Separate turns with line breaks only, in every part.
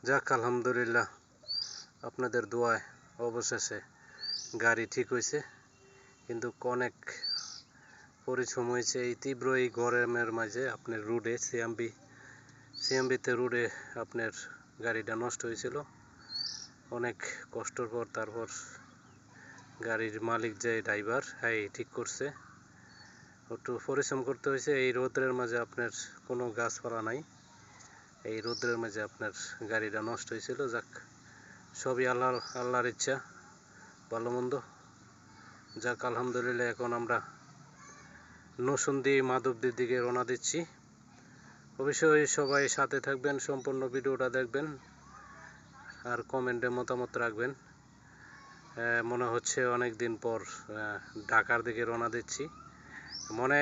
যাক আলহামদুলিল্লাহ, আপনাদের দোয়ায় অবশেষে গাড়ি ঠিক হয়েছে, কিন্তু অনেক পরিশ্রম হয়েছে এই তীব্র এই গরমের মাঝে। আপনার রোডে সিএমবিতে রোডে আপনার গাড়িটা নষ্ট হয়েছিল, অনেক কষ্টর পর তারপর গাড়ির মালিক যে ড্রাইভার ঠিক করছে। একটু পরিশ্রম করতে হয়েছে এই রোদের মাঝে, আপনার কোনো গাছপালা নাই, এই রোদ্রের মাঝে আপনার গাড়িটা নষ্ট হয়েছিল। যাক, সবই আল্লাহর ইচ্ছা, ভালো মন্দ। যাক আলহামদুলিল্লাহ, এখন আমরা নরসিংদী মাধবদীর দিকে রওনা দিচ্ছি। অবশ্যই সবাই সাথে থাকবেন, সম্পূর্ণ ভিডিওটা দেখবেন আর কমেন্টে মতামত রাখবেন। মনে হচ্ছে অনেক দিন পর ঢাকার দিকে রওনা দিচ্ছি। মনে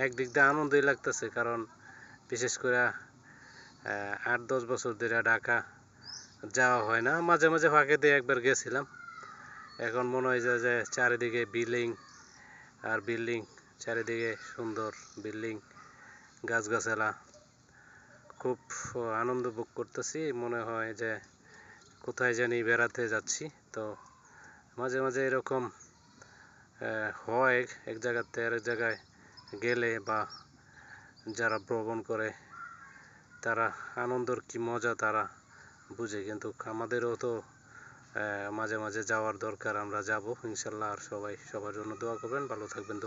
একদিক দিয়ে আনন্দই লাগতেছে, কারণ বিশেষ করে 8-10 বছর ধরে ঢাকা যাওয়া হয় না। মাঝে মাঝে ফাঁকে দিয়ে একবার গেছিলাম। এখন মনে হয় যে চারিদিকে বিল্ডিং আর বিল্ডিং, চারিদিকে সুন্দর বিল্ডিং, গাছগাছালা, খুব আনন্দ ভোগ করতেছি। মনে হয় যে কোথায় জানি বেড়াতে যাচ্ছি। তো মাঝে মাঝে এরকম হয়, এক জায়গাতে আরেক জায়গায় গেলে বা যারা ভ্রমণ করে তারা আনন্দের কি মজা তারা বুঝে, কিন্তু আমাদেরও তো মাঝে মাঝে যাওয়ার দরকার। আমরা যাব ইনশাল্লাহ। আর সবাই সবার জন্য দোয়া করবেন, ভালো থাকবেন।